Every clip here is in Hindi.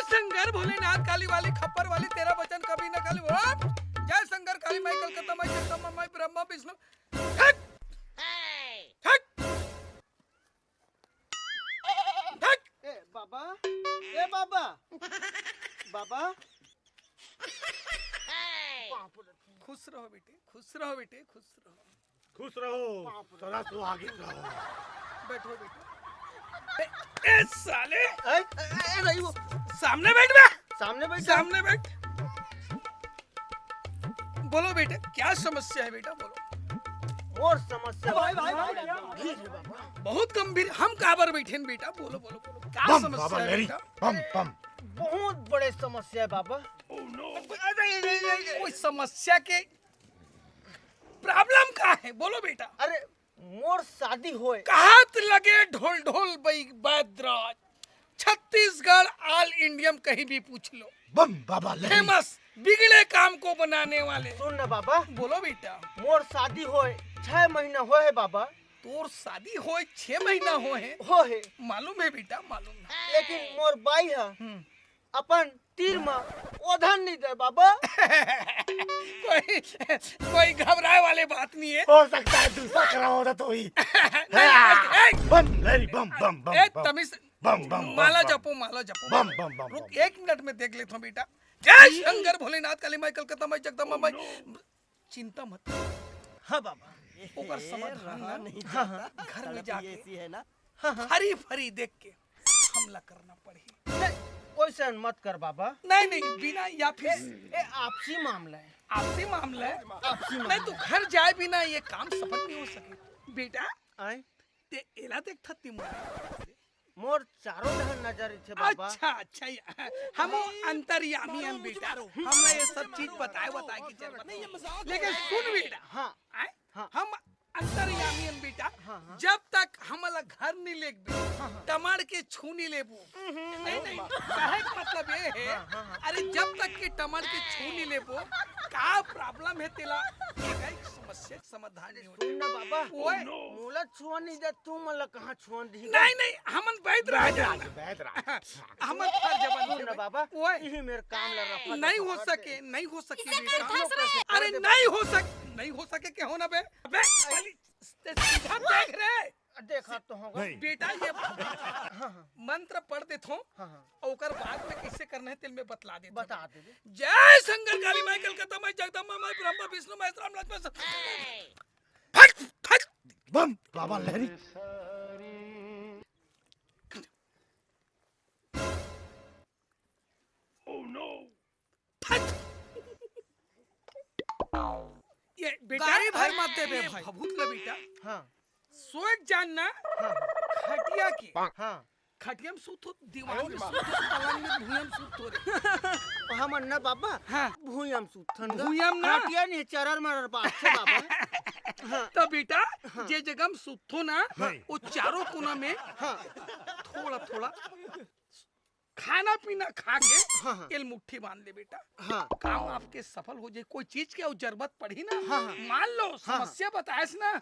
शंकर भोलेनाथ काली वाली खप्पर वाली तेरा वचन कभी न खाली। जय शंकर काली माई कलकत्ता माई जगदम्बा माई ब्रह्मा विष्णु। हट! हट! हट! बाबा बाबा खुश रहो बेटे, खुश रहो बेटे, खुश रहो। खुश रहो, सदा सुहागिन रहो। बैठो बेटे। ए साले नहीं वो सामने बैठ बे। सामने बैठ सामने बैठ। बोलो बेटे क्या समस्या है बेटा, बोलो। और समस्या भाई बहुत गंभीर। हम काबर बैठे हैं बेटा, बोलो बोलो बोलो क्या बम समस्या बाबा है लेरी, बेटा। बम बम। बहुत बड़े समस्या है बाबा। कोई समस्या के प्रॉब्लम का है, बोलो बेटा। अरे मोर शादी होए। कहात लगे ढोल ढोल बैद्राज, छत्तीसगढ़ ऑल इंडियम कहीं भी पूछ लो। बम बाबा लेरी। फेमस बिगड़े काम को बनाने वाले। सुन ना बाबा, बोलो बेटा। मोर शादी होए 6 महीना होए है बाबा। तोर शादी होए 6 महीना होए हो है, मालूम है बेटा, मालूम है। लेकिन मोर बाई है अपन तीर में ओधन नहीं दे बाबा। कोई घबराए वाले बात नहीं है। हो सकता है दूसरा करा होता तो ही। बम लेरी, बम बम बम ए बम। तमीज बम बम माला जपो, माला जपो। बम बम बम। रुक 1 मिनट में देख लेता हूँ बेटा। जय शंकर भोलेनाथ काली माई कलकत्ता माई जगदम्बा माई। चिंता मत। हाँ बाबा, ओकर समाधान ना नहीं घर में जाके ऐसी है ना। हरी फरी देख के हमला करना पड़े। कोई सन मत कर बाबा। नहीं नहीं बिना या फिर ए आपसी मामला है। आपसी मामला है। आपसी नहीं मामला तो घर जाए बिना ये काम सफल नहीं हो सके बेटा। आए ते एला देख थत्ती मुझे। मोर चारों धन नजर छे बाबा। अच्छा अच्छा हम अंतर्यामी हम बेटा। हमने ये सब चीज बताए कि चल। लेकिन सुन बेटा, हाँ आए? हाँ। हम अंतर्यामी हम बेटा। हाँ। जब तक हमला घर नहीं लेक टमाड़ के छू नहीं लेबू। नहीं नहीं कहे का मतलब ये है। अरे जब तक के टमाड़ के छू नहीं लेबू का प्रॉब्लम है तेला एक समस्या समाधान नहीं होता। सुन ना बाबा, ओए मोला छुआ नहीं दे, तू मला कहाँ छुआ दी। नहीं नहीं हमन बैठ रहा है। हमन फर्ज सुन ना बाबा, ओए यही मेरे काम ला रखा। नहीं हो सके, नहीं हो सके बेटा। अरे नहीं हो सके क्या होना बे? अबे खाली सीधा देख रहे। देखा तो होगा बेटा ये मंत्र पढ़ देता हूँ। हाँ। ओकर बाद में कैसे करना है तेल में बतला दे। बता दे। जय शंकर काली माई कलकत्ता माई जगदम्बा माई ब्रह्मा विष्णु महेश राम लक्ष्मण। फट फट बम बाबा लेरी। फट। ये बेटा गाड़ी भर मत दे बे ये भाई। भभूत ला बेटा। हाँ सोच जानना खटिया की हाँ खटिया में सूत हो, दीवार में सूत हो, पलंग में भुइयां में सूत हो रे। हमन ना बाबा हाँ। भूयम सुथन भुइयां ना। हटिया नहीं चरर मरर बात छे बाबा। तो बेटा जे जगह में सूतो ना वो चारों कोना में थोड़ा थोड़ा खाना पीना खा के एल मुट्ठी बांध ले बेटा। हाँ काम आपके सफल हो जाए। कोई चीज के जरूरत पड़ी ना मान लो समस्या बताएस ना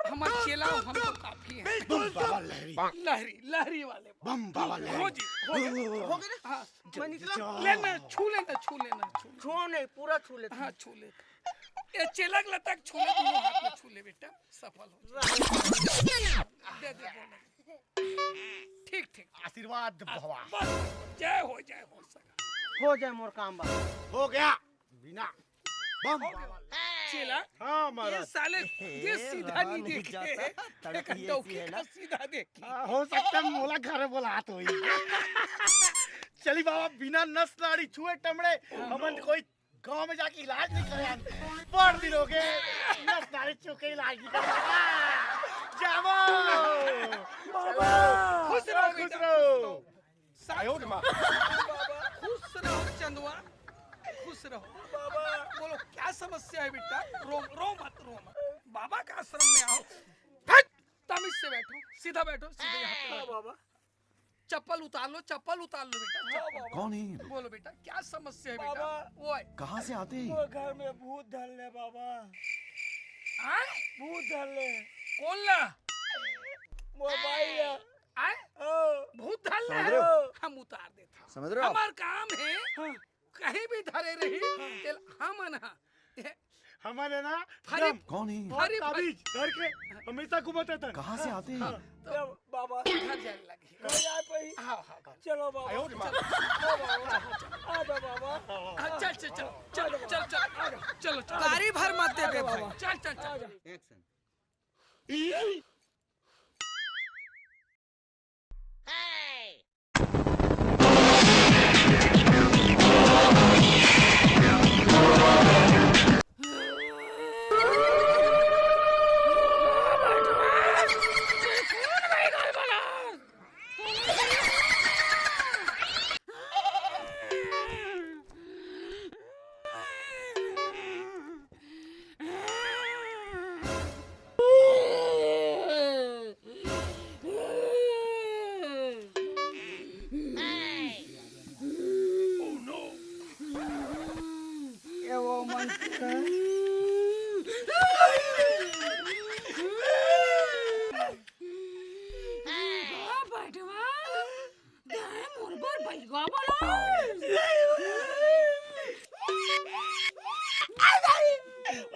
हमार चेला हम तो काफी है। बम बाबा लेरी। लहरी वाले बम बाबा हो लेरी। जी हो गए। हाँ मैं निकला। लेना छू लेना छुओ नहीं पूरा छू ले। हाँ छू ले। ये चेलक लतक छू ले, दोनों हाथ में छू ले बेटा, सफल हो दे बोले। ठीक ठीक आशीर्वाद बाबा। बस जय हो सका। हो जाए मोर काम बाबा। हो गया बिना बम बाबा। चेला हाँ ये महाराज। साले ये सीधा नहीं देखे सीधा देखे। हो सकता है मोला घर बोला तो ही। चली बाबा बिना नस नाड़ी छुए टमड़े हमन कोई गांव में जाके इलाज नहीं करे। पढ़ दिन हो गए नस नाड़ी छू के इलाज नहीं करे। जाओ बाबा खुश रहो खुश बेटा, रहो। आयो रे माँ। खुश रहो चंदुआ, खुश रहो। बाबा बोलो क्या समस्या है बेटा? रो मत। बाबा का आश्रम में आओ। फट तमीज से बैठो, सीधा बैठो, सीधे यहाँ पे बाबा। चप्पल उतार लो बेटा। कौन है ये? बोलो बेटा क्या समस्या है बेटा? वो है कहाँ से आते हैं? वो घर में भूत धर ले बाबा। आए? भूत धर ले। कौन ला? मोर भाई है। आए? भूत डाल समझ रहे हो? हम उतार दे। समझ रहे हो आप? हमार काम है कहीं भी धरे रही तेल हम ना हमारे ना फरी कौन है? और ताबीज घर के हमेशा घुमाते थे। कहाँ से आते हैं? बाबा घर जाने लगी घर जाए पही हाँ हाँ चलो बाबा आयो रे माँ। आ जाओ बाबा चल चल चल चल चल चल चलो गाड़ी भर मत दे बे भाई चल चल चल एक्शन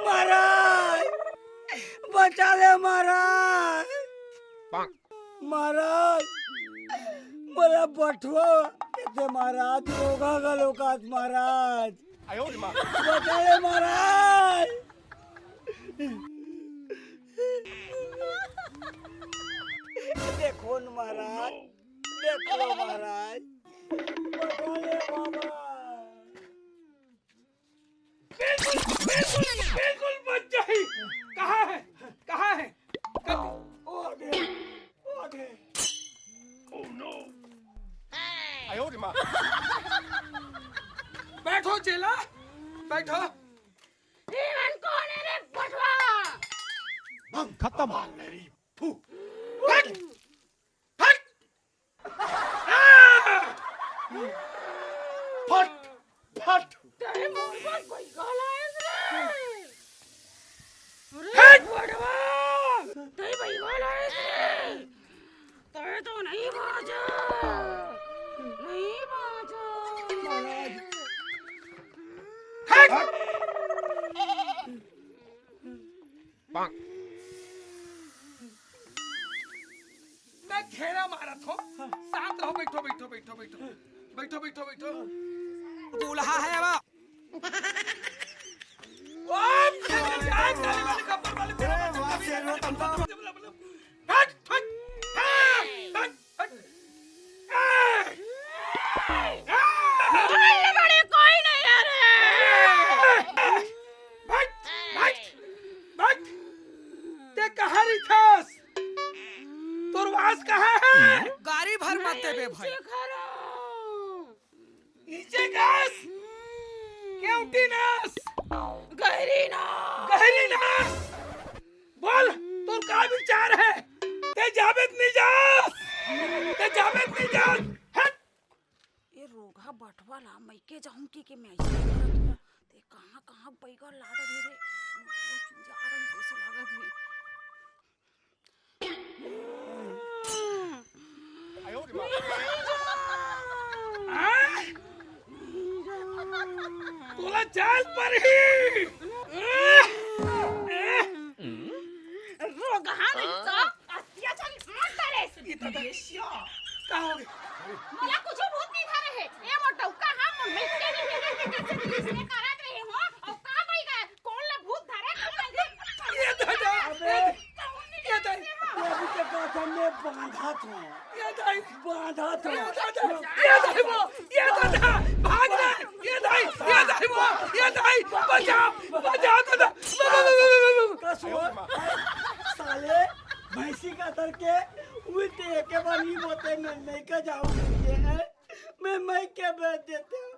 महाराज बचा ले महाराज महाराज मला बठवा येते महाराज रोगा का लोकात महाराज आयो रे माँ। बचा ले महाराज देखो न महाराज देख लो महाराज बचा ले बाबा बिल्कुल बच जाई कहाँ है कहाँ है आगे आयो रे माँ। बैठो चेला बैठो खत्म। हट हट फट फट। मैं घेरा मारा था शांत रहो बैठो बैठो बैठो बैठो बैठो बैठो बैठो दूल्हा है अब हट हट गाड़ी भर मत दे बे भाई नीचे घास केवटी नास गहरी नास बोल तोर का विचार है ते जावेद निजात हट ये रोगा बटवा ला मैके जाऊं की मैं ऐसे करत हूं ते कहां बैगा लाड़ा दे रे आड़न कैसे लागत है आयो रे माँ। तोला जाल पर ही रोगा नहीं तो अत्याचार मत करे का हो गया मला कुछ भूत नहीं धरे है ए मोटौ कहां मैके नहीं भेजे इसने करत रहे हो और का बैगा कौन ला भूत धरे ये दादा अबे ये दादा अभी तक गाथा में बांधा था ये दाई बांधा था ये दादा भाग रहा है ये दाई बचाओ दादा कसो साले भैंसी का करके उल्टे के बार नहीं बोते मैं नहीं का जाऊंगी है मैं के बेच देते हूं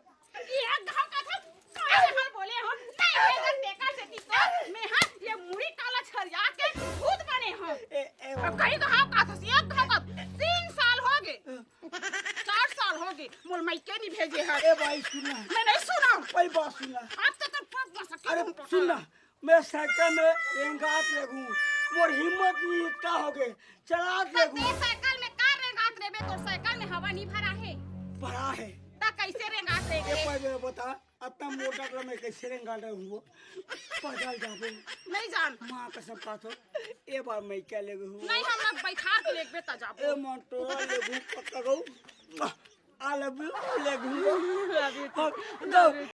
ये गांव का था काहे हाल बोले हो नहीं बेगर देखा से तो मैं हां ये मुड़ी काला छरिया के खुद बने हो कहीं गांव का था एक गांव का 3 साल हो गए 4 साल हो गए मोल मैके नहीं भेजे हैं ए भाई सुना मैं नहीं सुना कोई बात सुना आप तो पग बस अरे सुनना मैं साइकिल में रेंगात लगूं मोर हिम्मत नहीं इतना हो गए चला ते लगूं साइकिल में कार रेंगात रे बे तो साइकिल में हवा नहीं भरा है भरा है कैसे रेंगात ये देखे पहले बता इतना मोटा तो मैं कैसे रेंगाटा हुआ पैदल जाबे नहीं जान माँ कसम खात हो ए बार मैं क्या ले गई नहीं हम लोग बैठा के लेके ता जाबो ए मोटो ले गई पक्का गो I love you ले गई